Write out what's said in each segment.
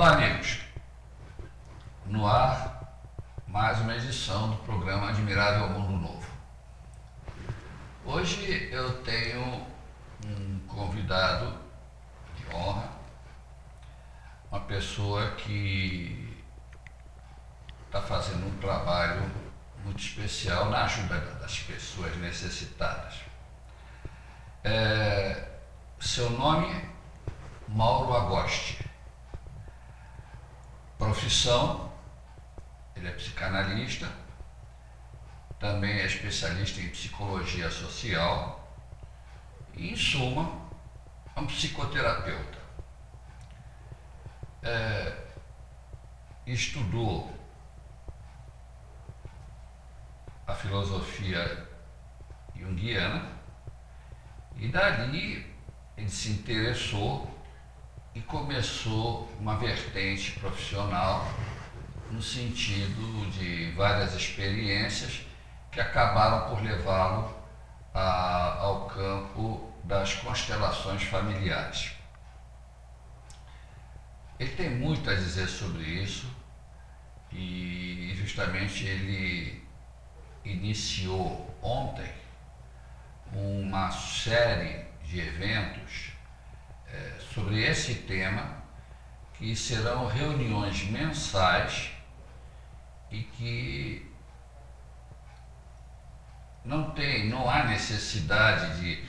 Olá, amigos. No ar, mais uma edição do programa Admirável Mundo Novo. Hoje eu tenho um convidado de honra, uma pessoa que está fazendo um trabalho muito especial na ajuda das pessoas necessitadas. Seu nome, Mauro Agosti. Profissão, ele é psicanalista, também é especialista em psicologia social e, em suma, é um psicoterapeuta. Estudou a filosofia junguiana e dali ele se interessou e começou uma vertente profissional no sentido de várias experiências que acabaram por levá-lo ao campo das constelações familiares. Ele tem muito a dizer sobre isso e justamente ele iniciou ontem uma série de eventos sobre esse tema, que serão reuniões mensais e que não há necessidade de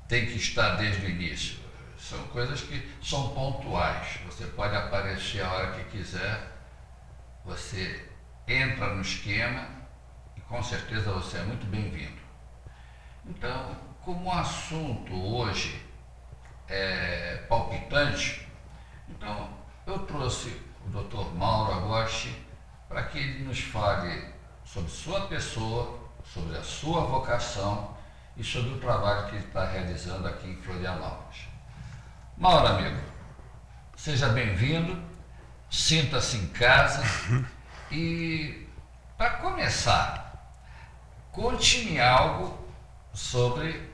ter que estar desde o início. São coisas que são pontuais. Você pode aparecer a hora que quiser, você entra no esquema e com certeza você é muito bem-vindo. Então, como o assunto hoje é palpitante, então eu trouxe o Dr. Mauro Agosti para que ele nos fale sobre sua pessoa, sobre a sua vocação e sobre o trabalho que ele está realizando aqui em Florianópolis. Mauro, amigo, seja bem-vindo, sinta-se em casa e, para começar, conte-me algo sobre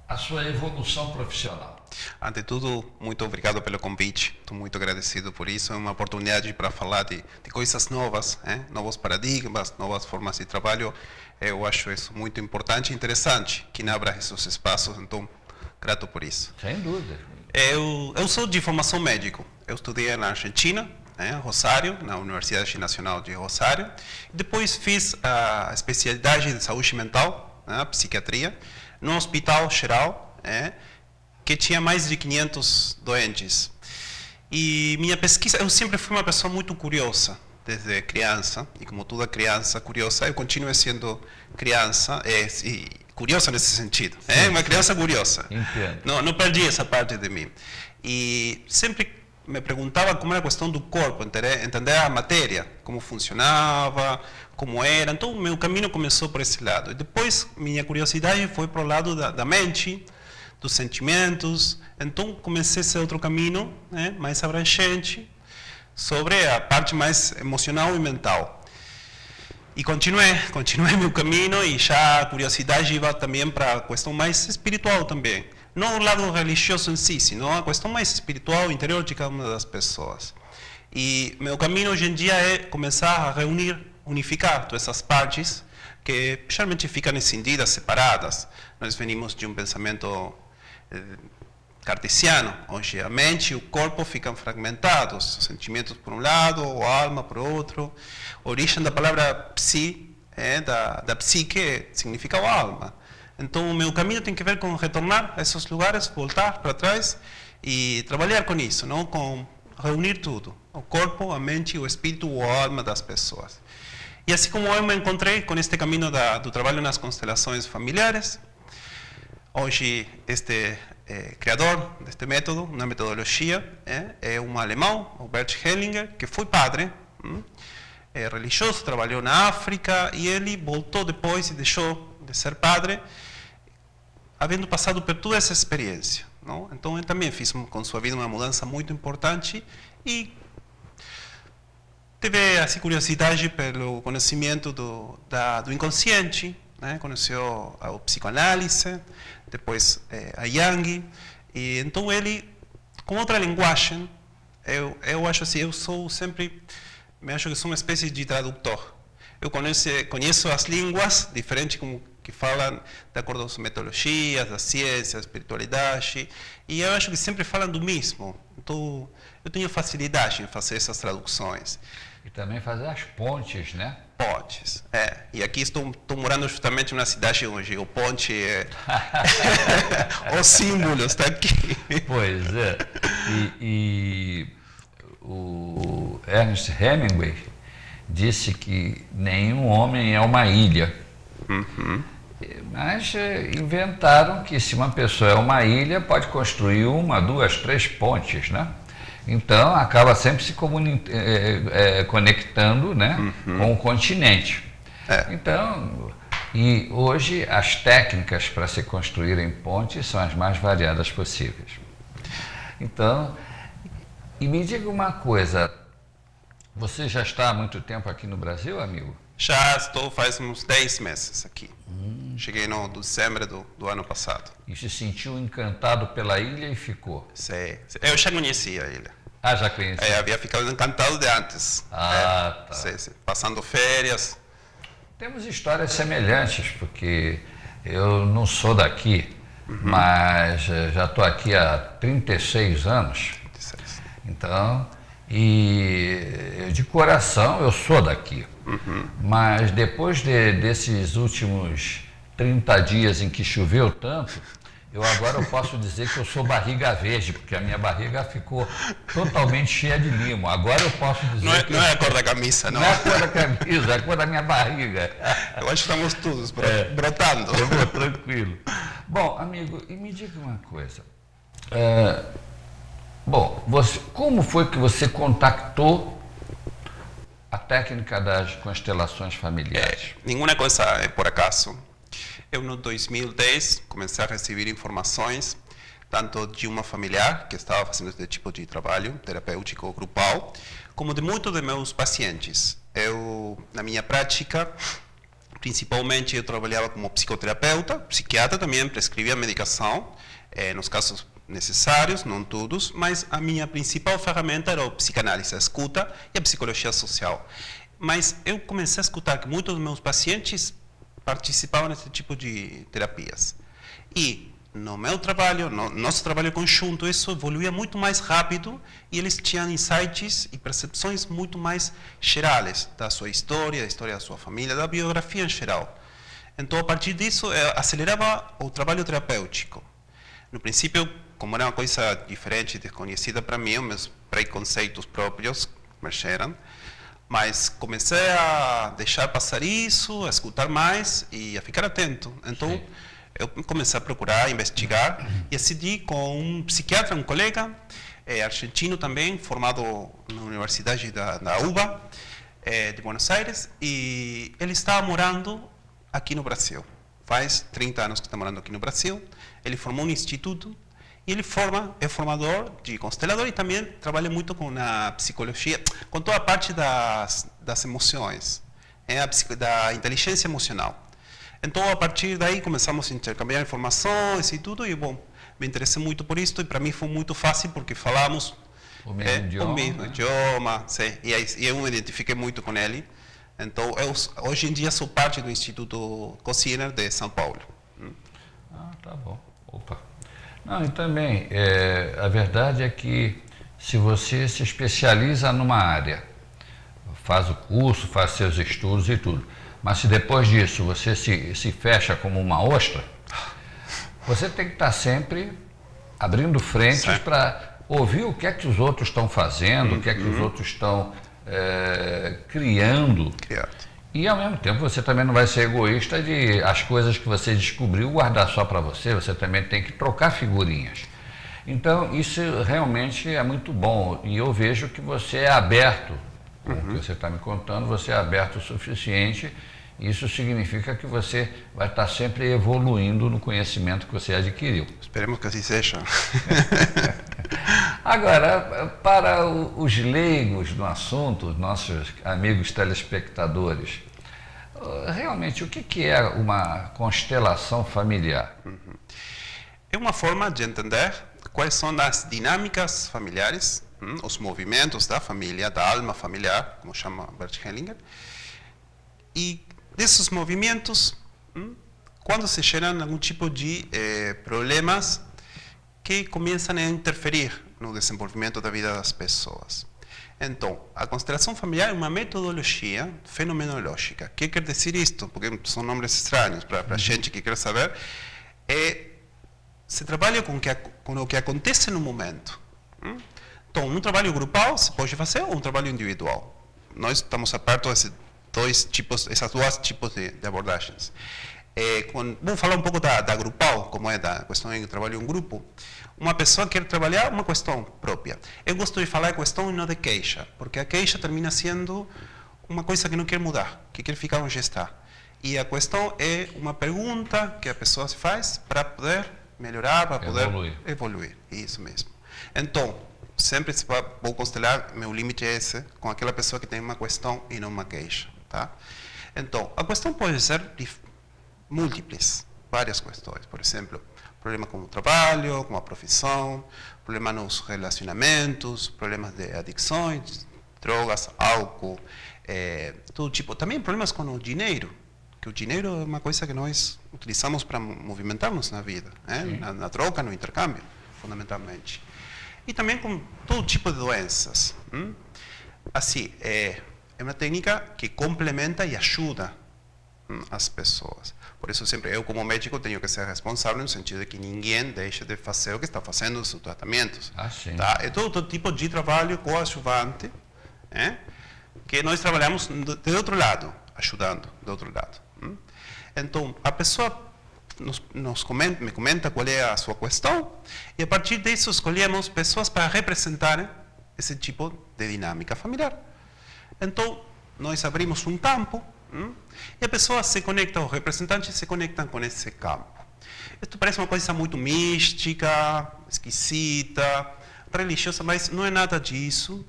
a sua evolução profissional. Ante tudo, muito obrigado pelo convite. Estou muito agradecido por isso. É uma oportunidade para falar de coisas novas, novos paradigmas, novas formas de trabalho. Eu acho isso muito importante e interessante que abra esses espaços. Então, grato por isso. Sem dúvida. Eu sou de formação médico. Eu estudei na Argentina, Rosário, na Universidade Nacional de Rosário. Depois fiz a especialidade de saúde mental, psiquiatria, no Hospital Geral, que tinha mais de 500 doentes. E minha pesquisa, eu sempre fui uma pessoa muito curiosa, desde criança, e como toda criança curiosa, eu continuo sendo criança, curiosa nesse sentido, uma criança curiosa. Entendo. Não perdi essa parte de mim. E sempre me perguntava como era a questão do corpo, entender a matéria, como funcionava, como era. Então, meu caminho começou por esse lado. E depois, minha curiosidade foi para o lado da mente, dos sentimentos. Então, comecei esse outro caminho, mais abrangente, sobre a parte mais emocional e mental. E continuei meu caminho e já a curiosidade iba também para a questão mais espiritual também. Não o lado religioso em si, senão a questão mais espiritual, interior de cada uma das pessoas. E meu caminho hoje em dia é começar a unificar todas essas partes que geralmente ficam escindidas, separadas. Nós venimos de um pensamento cartesiano, onde a mente e o corpo ficam fragmentados, os sentimentos por um lado, a alma por outro. A origem da palavra psi, da psique, significa a alma. Então, o meu caminho tem que ver com retornar a esses lugares, voltar para trás e trabalhar com isso, não? Com reunir tudo, o corpo, a mente, o espírito ou a alma das pessoas. E assim como eu me encontrei com este caminho do trabalho nas constelações familiares, hoje este criador deste método, uma metodologia, é um alemão, o Bert Hellinger, que foi padre, religioso, trabalhou na África e ele voltou depois e deixou de ser padre, havendo passado por toda essa experiência, não? Então ele também fez com sua vida uma mudança muito importante e teve assim, curiosidade pelo conhecimento do inconsciente, conheceu o psicoanálise, depois a Jung, e então ele, com outra linguagem, Eu acho assim, eu sou sempre, me acho que sou uma espécie de tradutor. Eu conheço as línguas diferentes que falam de acordo com as metodologias, da ciência, da espiritualidade, e eu acho que sempre falam do mesmo. Então, eu tenho facilidade em fazer essas traduções. E também fazer as pontes, né? Pontes, E aqui estou morando justamente numa cidade onde o ponte é o símbolo está aqui. Pois é. E o Ernest Hemingway disse que nenhum homem é uma ilha. Uhum. Mas inventaram que se uma pessoa é uma ilha, pode construir 1, 2, 3 pontes, né? Então, acaba sempre se conectando, né, com o continente. Então, e hoje as técnicas para se construírem pontes são as mais variadas possíveis. Então, e me diga uma coisa, você já está há muito tempo aqui no Brasil, amigo? Já estou faz uns 10 meses aqui. Cheguei no dezembro do ano passado. E se sentiu encantado pela ilha e ficou? Sim. Eu já conhecia a ilha. Ah, já conhecia? Havia ficado encantado de antes. Ah, tá. Sim. Passando férias. Temos histórias semelhantes, porque eu não sou daqui, mas já estou aqui há 36 anos. 26. Então, e de coração eu sou daqui. Mas depois desses últimos 30 dias em que choveu tanto, agora eu posso dizer que eu sou barriga verde, porque a minha barriga ficou totalmente cheia de limo. Agora eu posso dizer não é a cor da camisa, não. Não é a cor da camisa, é a cor da minha barriga. Eu acho que estamos todos brotando. Eu vou tranquilo. Bom, amigo, e me diga uma coisa. Como foi que você contactou a técnica das constelações familiares? Nenhuma coisa é por acaso. Eu, no 2010, comecei a receber informações, tanto de uma familiar que estava fazendo esse tipo de trabalho terapêutico grupal, como de muitos de meus pacientes. Eu, na minha prática, principalmente eu trabalhava como psicoterapeuta, psiquiatra também, prescrevia medicação, nos casos necessários, não todos, mas a minha principal ferramenta era a psicanálise, a escuta e a psicologia social. Mas eu comecei a escutar que muitos dos meus pacientes participavam desse tipo de terapias. E no meu trabalho, no nosso trabalho conjunto, isso evoluía muito mais rápido e eles tinham insights e percepções muito mais gerais da sua história, da história da sua família, da biografia em geral. Então, a partir disso, acelerava o trabalho terapêutico. No princípio, como era uma coisa diferente, desconhecida para mim, meus preconceitos próprios mexeram, mas comecei a deixar passar isso, a escutar mais e a ficar atento. Então, sim, eu comecei a procurar, investigar e decidi com um psiquiatra, um colega, argentino também, formado na Universidade da UBA, de Buenos Aires, e ele estava morando aqui no Brasil. Faz 30 anos que está morando aqui no Brasil. Ele formou um instituto e ele é formador de constelador e também trabalha muito com a psicologia, com toda a parte das emoções, da inteligência emocional. Então, a partir daí, começamos a intercambiar informações e tudo, e, bom, me interessei muito por isso, e para mim foi muito fácil, porque falamos o mesmo idioma, sim, e eu me identifiquei muito com ele. Então, eu, hoje em dia, sou parte do Instituto Cosiner de São Paulo. Ah, tá bom. Opa. Não, e também, a verdade é que se você se especializa numa área, faz o curso, faz seus estudos e tudo, mas se depois disso você se fecha como uma ostra, você tem que estar sempre abrindo frentes para ouvir o que é que os outros estão fazendo, o que é que os outros estão criando. E ao mesmo tempo você também não vai ser egoísta de as coisas que você descobriu guardar só para você, você também tem que trocar figurinhas. Então isso realmente é muito bom e eu vejo que você é aberto, com o que você está me contando, você é aberto o suficiente. Isso significa que você vai estar sempre evoluindo no conhecimento que você adquiriu. Esperemos que assim seja. Agora, para os leigos no assunto, nossos amigos telespectadores, realmente o que é uma constelação familiar? É uma forma de entender quais são as dinâmicas familiares os movimentos da família, da alma familiar, como chama Bert Hellinger. E desses movimentos, quando se geram algum tipo de problemas que começam a interferir no desenvolvimento da vida das pessoas. Então, a constelação familiar é uma metodologia fenomenológica. O que quer dizer isto? Porque são nomes estranhos para a gente que quer saber. Se trabalha com o que acontece no momento. Então, um trabalho grupal se pode fazer ou um trabalho individual. Nós estamos abertos a esses dois tipos de abordagens. Vou falar um pouco da grupal, como é da questão de trabalho em grupo. Uma pessoa quer trabalhar uma questão própria. Eu gosto de falar de questão e não de queixa, porque a queixa termina sendo uma coisa que não quer mudar, que quer ficar onde está. E a questão é uma pergunta que a pessoa se faz para poder melhorar, para poder evoluir. Isso mesmo. Então, sempre se vou constelar, meu limite é esse, com aquela pessoa que tem uma questão e não uma queixa. Tá? Então, a questão pode ser múltiplas, várias questões. Por exemplo, problema com o trabalho, com a profissão, problema nos relacionamentos, problemas de adicções, drogas, álcool, todo tipo. Também problemas com o dinheiro, que o dinheiro é uma coisa que nós utilizamos para movimentarmos na vida, na troca, no intercâmbio, fundamentalmente. E também com todo tipo de doenças. Assim, é uma técnica que complementa e ajuda as pessoas. Por isso, sempre eu, como médico, tenho que ser responsável no sentido de que ninguém deixe de fazer o que está fazendo nos seus tratamentos. Tá? É todo tipo de trabalho coadjuvante, que nós trabalhamos do outro lado, ajudando do outro lado. Então, a pessoa me comenta qual é a sua questão, e a partir disso escolhemos pessoas para representarem esse tipo de dinâmica familiar. Então, nós abrimos um campo, e a pessoa se conecta, os representantes se conectam com esse campo. Isto parece uma coisa muito mística, esquisita, religiosa, mas não é nada disso.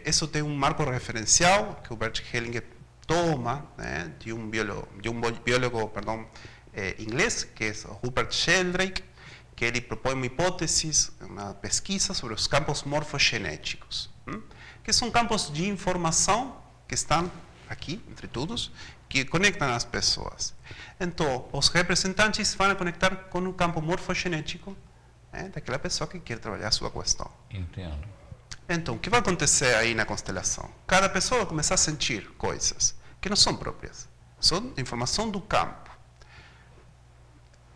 Isso tem um marco referencial que o Bert Hellinger toma, de um biólogo inglês, que é o Rupert Sheldrake, que ele propõe uma hipótese, uma pesquisa sobre os campos morfogenéticos, que são campos de informação que estão aqui, entre todos, que conectam as pessoas. Então, os representantes vão conectar com o campo morfogenético daquela pessoa que quer trabalhar a sua questão. Entendo. Então, o que vai acontecer aí na constelação? Cada pessoa vai começar a sentir coisas que não são próprias, são informação do campo.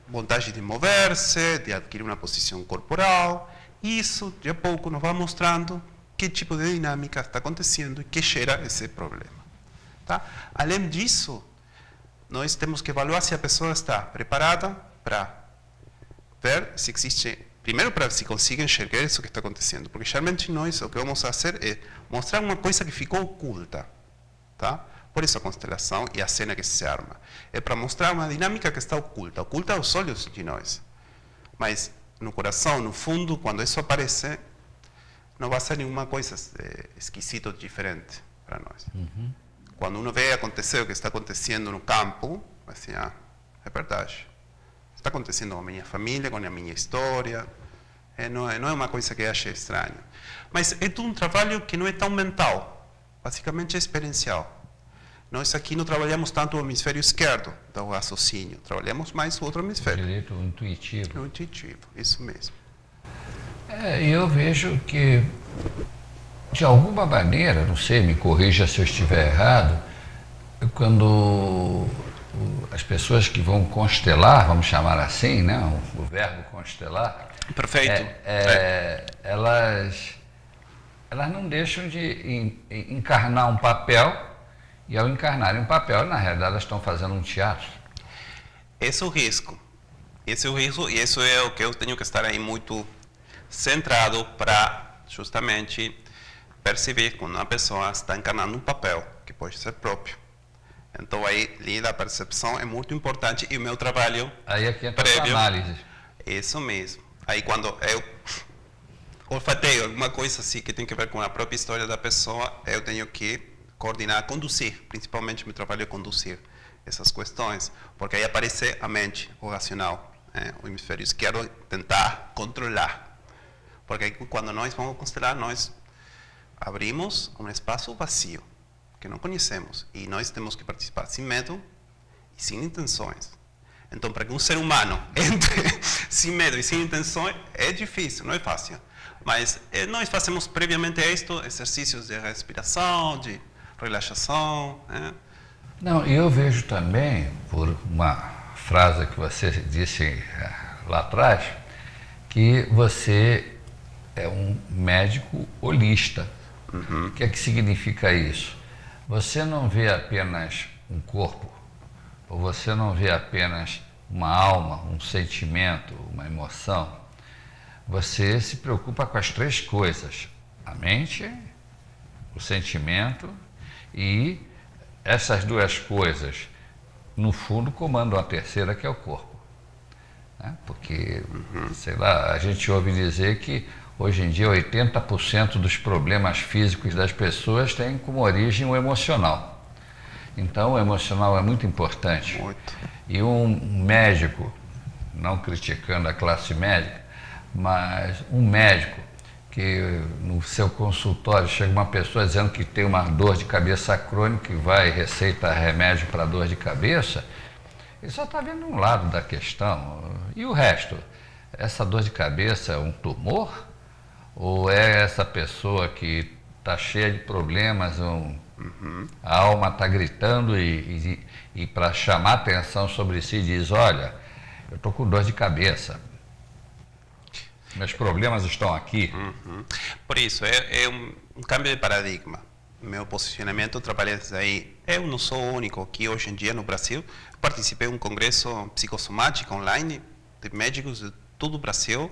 Vontade de mover-se, de adquirir uma posição corporal. Isso, de a pouco, nos vai mostrando que tipo de dinâmica está acontecendo e que gera esse problema. Tá? Além disso, nós temos que avaliar se a pessoa está preparada para ver se existe, primeiro para se consegue enxergar isso que está acontecendo, porque geralmente nós o que vamos fazer é mostrar uma coisa que ficou oculta, tá? Por isso a constelação e a cena que se arma é para mostrar uma dinâmica que está oculta aos olhos de nós, mas no coração, no fundo, quando isso aparece, não vai ser nenhuma coisa esquisita ou diferente para nós. Quando uno vê acontecer o que está acontecendo no campo, assim, é verdade. Está acontecendo com a minha família, com a minha história. Não é uma coisa que eu achei estranho. Mas é um trabalho que não é tão mental. Basicamente é experiencial. Nós aqui não trabalhamos tanto o hemisfério esquerdo do raciocínio. Trabalhamos mais o outro hemisfério. Direito intuitivo. O intuitivo, isso mesmo. Eu vejo que, de alguma maneira, não sei, me corrija se eu estiver errado, quando as pessoas que vão constelar, vamos chamar assim, né, o verbo constelar, perfeito. Elas não deixam de encarnar um papel, e ao encarnarem um papel, na realidade, elas estão fazendo um teatro. Esse é o risco. Esse é o risco, e isso é o que eu tenho que estar aí muito centrado para justamente perceber quando uma pessoa está encarnando um papel que pode ser próprio. Então aí a percepção é muito importante e o meu trabalho aí aqui entra prévio, a análise. Isso mesmo. Aí quando eu olfateio alguma coisa assim que tem que ver com a própria história da pessoa, eu tenho que coordenar, conduzir, principalmente meu trabalho é conduzir essas questões, porque aí aparece a mente, o racional, o hemisfério esquerdo tentar controlar. Porque quando nós vamos constelar, nós abrimos um espaço vazio, que não conhecemos. E nós temos que participar sem medo e sem intenções. Então, para que um ser humano entre sem medo e sem intenções, é difícil, não é fácil. Mas nós fazemos previamente a isto exercícios de respiração, de relaxação. Não, e eu vejo também, por uma frase que você disse lá atrás, que você é um médico holista. O que é que significa isso? Você não vê apenas um corpo, ou você não vê apenas uma alma, um sentimento, uma emoção. Você se preocupa com as três coisas: a mente, o sentimento e essas duas coisas, no fundo, comandam a terceira, que é o corpo. Porque, sei lá, a gente ouve dizer que hoje em dia 80% dos problemas físicos das pessoas têm como origem o emocional. Então, o emocional é muito importante. Muito. E um médico, não criticando a classe médica, mas um médico que no seu consultório chega uma pessoa dizendo que tem uma dor de cabeça crônica e vai e receita remédio para dor de cabeça, ele só está vendo um lado da questão. E o resto? Essa dor de cabeça é um tumor? Ou é essa pessoa que está cheia de problemas, a alma está gritando e para chamar atenção sobre si diz: olha, eu estou com dor de cabeça, meus problemas estão aqui. Por isso, é um cambio de paradigma. Meu posicionamento trabalha desde aí. Eu não sou o único que hoje em dia no Brasil. Participei de um congresso psicossomático online de médicos de todo o Brasil,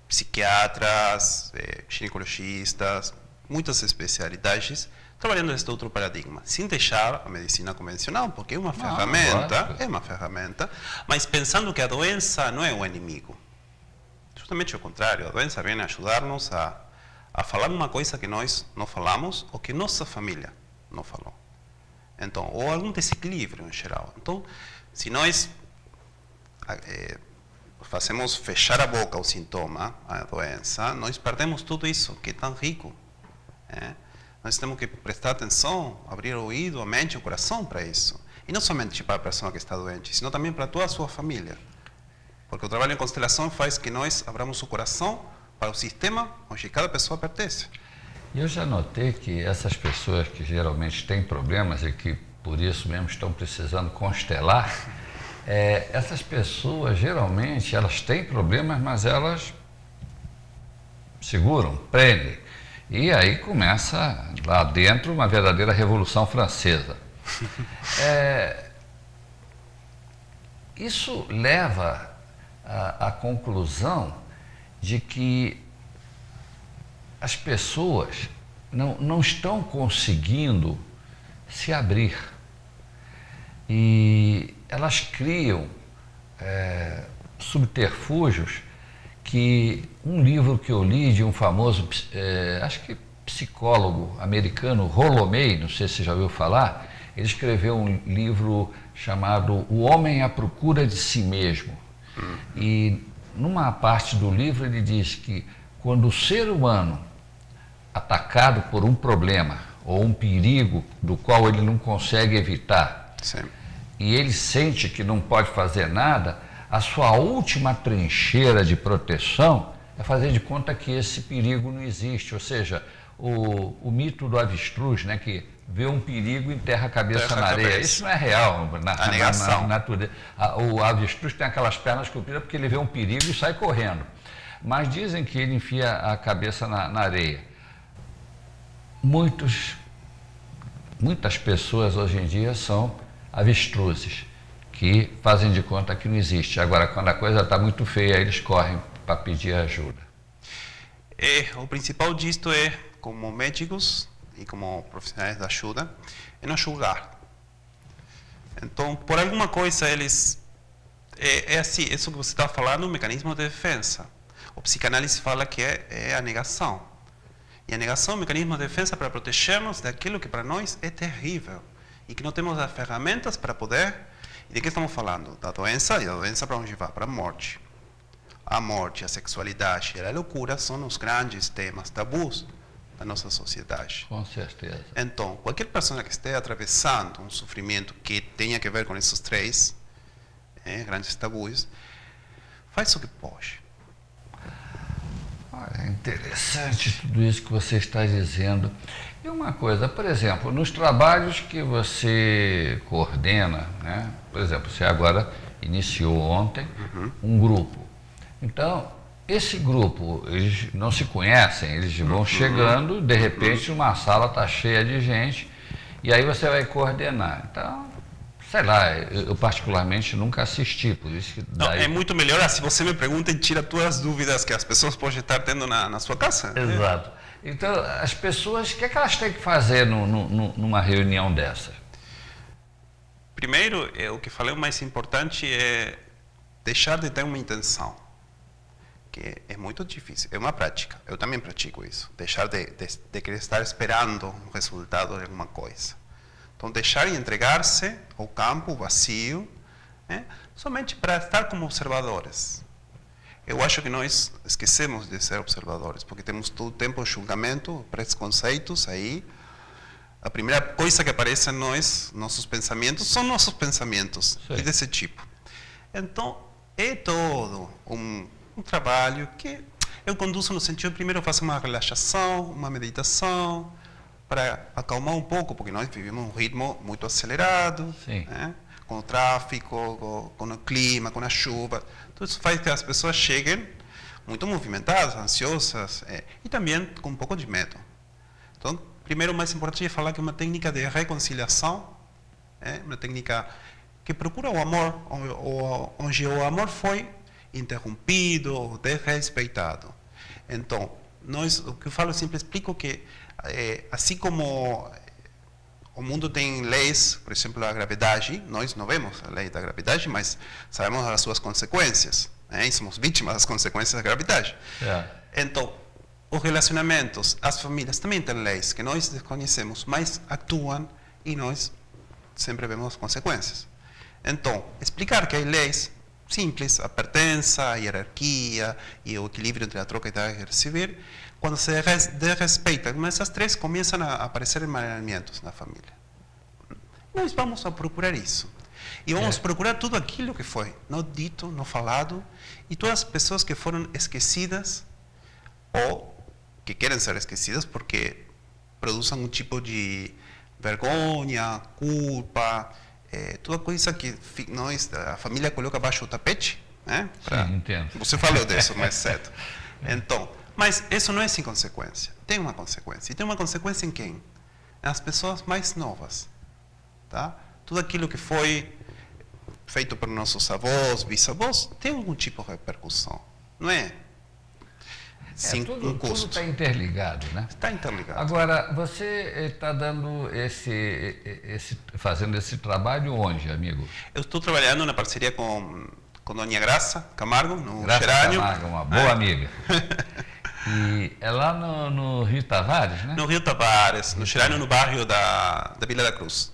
psiquiatras, ginecologistas, muitas especialidades, trabalhando neste outro paradigma, sem deixar a medicina convencional, porque é uma ferramenta, mas pensando que a doença não é o inimigo. Justamente o contrário, a doença vem ajudar-nos a falar uma coisa que nós não falamos ou que nossa família não falou. Então, ou algum desequilíbrio em geral. Então, se nós fazemos fechar a boca ao sintoma, a doença, nós perdemos tudo isso que é tão rico. Nós temos que prestar atenção, abrir o ouvido, a mente, o coração para isso. E não somente para a pessoa que está doente, sino também para toda a sua família. Porque o trabalho em constelação faz que nós abramos o coração para o sistema onde cada pessoa pertence. Eu já notei que essas pessoas que geralmente têm problemas e que por isso mesmo estão precisando constelar, essas pessoas geralmente elas têm problemas, mas elas seguram, prendem. E aí começa lá dentro uma verdadeira revolução francesa. Isso leva à conclusão de que as pessoas não estão conseguindo se abrir. E elas criam subterfúgios que um livro que eu li de um famoso, acho que psicólogo americano, Rollo May, não sei se você já ouviu falar, ele escreveu um livro chamado O Homem à Procura de Si Mesmo. E numa parte do livro ele diz que quando o ser humano, atacado por um problema ou um perigo do qual ele não consegue evitar, Sim. e ele sente que não pode fazer nada, a sua última trincheira de proteção é fazer de conta que esse perigo não existe. Ou seja, o mito do avestruz, né, que vê um perigo e enterra a cabeça na areia. Isso não é real na natureza. O avestruz tem aquelas pernas compridas porque ele vê um perigo e sai correndo. Mas dizem que ele enfia a cabeça na areia. Muitas pessoas hoje em dia são avestruzes, que fazem de conta que não existe. Agora, quando a coisa está muito feia, eles correm para pedir ajuda. O principal disto é, como médicos e como profissionais da ajuda, é não julgar. Então, por alguma coisa, eles... É assim, isso que você está falando, um mecanismo de defesa. O psicanálise fala que é a negação. E a negação é um mecanismo de defesa para protegermos daquilo que para nós é terrível. E que não temos as ferramentas para poder... E de que estamos falando? Da doença, e a doença para onde vai? Para a morte. a morte, a sexualidade e a loucura são os grandes temas tabus da nossa sociedade. Com certeza. Então, qualquer pessoa que esteja atravessando um sofrimento que tenha a ver com esses três grandes tabus, faz o que pode. É interessante tudo isso que você está dizendo. E uma coisa, por exemplo, nos trabalhos que você coordena, né? Por exemplo, você agora iniciou ontem um grupo. Então, esse grupo, eles não se conhecem, eles vão chegando, de repente uma sala está cheia de gente, e aí você vai coordenar. Então, sei lá, eu particularmente nunca assisti, por isso que daí... Não, é muito melhor se você me pergunta e tira todas as dúvidas que as pessoas podem estar tendo na sua casa. Exato. Então, as pessoas, o que é que elas têm que fazer numa reunião dessa? Primeiro, o que falei, o mais importante é deixar de ter uma intenção, que é muito difícil, é uma prática, eu também pratico isso, deixar de querer estar esperando um resultado de alguma coisa. Então, deixar e entregar-se ao campo vazio, somente para estar como observadores. Eu acho que nós esquecemos de ser observadores, porque temos todo o tempo julgamento, preconceitos aí. A primeira coisa que aparece em nós, nossos pensamentos, são nossos pensamentos, e desse tipo. Então, é todo um trabalho que eu conduzo no sentido, primeiro, fazer uma relaxação, uma meditação, para acalmar um pouco, porque nós vivemos um ritmo muito acelerado, né? Com o tráfico, com o clima, com a chuva. Tudo isso faz que as pessoas cheguem muito movimentadas, ansiosas, e também com um pouco de medo. Então, primeiro, o mais importante é falar que é uma técnica de reconciliação, uma técnica que procura o amor, onde o amor foi interrompido, desrespeitado. Então, o que eu falo, eu sempre explico que, assim como o mundo tem leis, por exemplo, a gravidade, nós não vemos a lei da gravidade, mas sabemos as suas consequências, e somos vítimas das consequências da gravidade. Então, os relacionamentos, as famílias também têm leis que nós desconhecemos, mas atuam e nós sempre vemos as consequências. Então, explicar que há leis simples, a pertença, a hierarquia e o equilíbrio entre a troca e dar e receber, quando se desrespeita, mas essas três começam a aparecer emaranhamentos na família. Nós vamos a procurar isso. E vamos procurar tudo aquilo que foi não dito, não falado, e todas as pessoas que foram esquecidas ou que querem ser esquecidas porque produzem um tipo de vergonha, culpa, toda coisa que a família coloca abaixo do tapete. Sim, entendo. Você falou disso mais cedo. Então, mas isso não é sem consequência. Tem uma consequência. E tem uma consequência em quem? Nas pessoas mais novas. Tá? Tudo aquilo que foi feito por nossos avós, bisavós, tem algum tipo de repercussão. Não é? Sim, tudo um custo. está interligado, né? Está interligado. Agora, você está dando fazendo esse trabalho onde, amigo? Eu estou trabalhando na parceria com Dona Graça Camargo, no Graça Gerânio. Camargo, uma boa amiga. E é lá no Rio Tavares, né? No Rio Tavares, no Gerânio, no bairro da Vila da Cruz.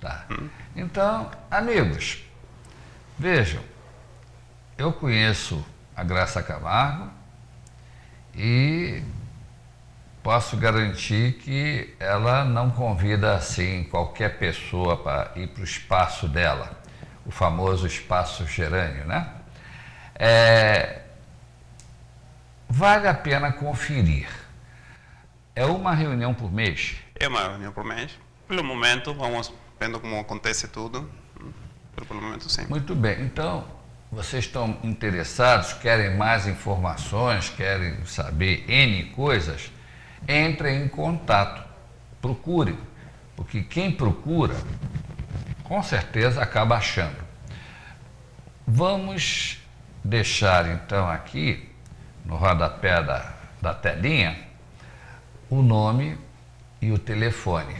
Tá. Então, amigos, vejam, eu conheço a Graça Camargo e posso garantir que ela não convida assim qualquer pessoa para ir para o espaço dela, o famoso espaço gerânio, né? Vale a pena conferir. É uma reunião por mês? É uma reunião por mês. Pelo momento, vamos vendo como acontece tudo. Pelo momento, sim. Muito bem. Então, vocês estão interessados, querem mais informações, querem saber N coisas, entrem em contato, procurem, porque quem procura, com certeza acaba achando. Vamos deixar então aqui, no rodapé da telinha, o nome e o telefone.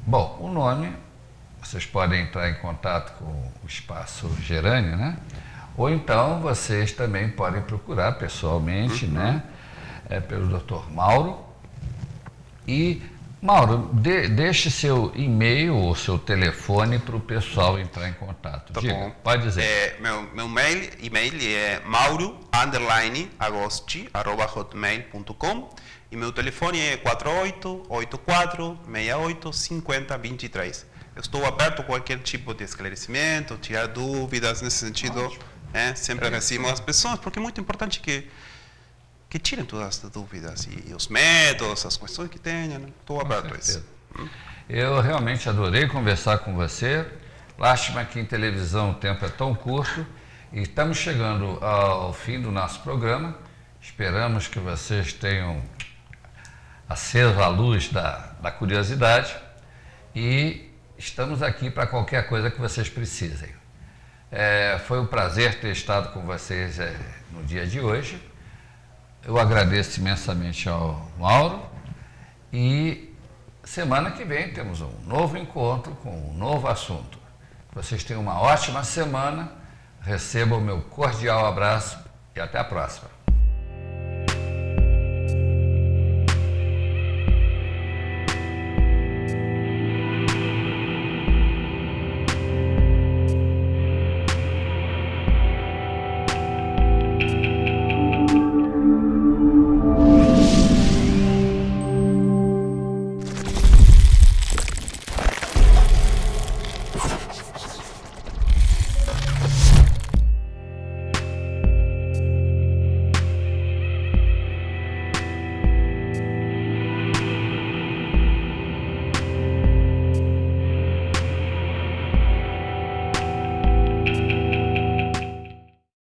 Bom, o nome, vocês podem entrar em contato com o Espaço Gerânio, né? Ou então vocês também podem procurar pessoalmente, né? Pelo Dr. Mauro. E Mauro, deixe seu e-mail ou seu telefone para o pessoal entrar em contato. Tá Diga, bom. pode dizer. Meu e-mail é mauro_agosti@hotmail.com e meu telefone é 4884685023. Eu estou aberto a qualquer tipo de esclarecimento, tirar dúvidas nesse sentido. Sempre recebo as pessoas, porque é muito importante que tirem todas as dúvidas e os medos, as questões que tenham. Estou aberto a isso. Eu realmente adorei conversar com você. Lástima que em televisão o tempo é tão curto. E estamos chegando ao fim do nosso programa. Esperamos que vocês tenham aceso a luz da curiosidade. E estamos aqui para qualquer coisa que vocês precisem. Foi um prazer ter estado com vocês no dia de hoje. Eu agradeço imensamente ao Mauro e semana que vem temos um novo encontro com um novo assunto. Vocês tenham uma ótima semana, recebam o meu cordial abraço e até a próxima.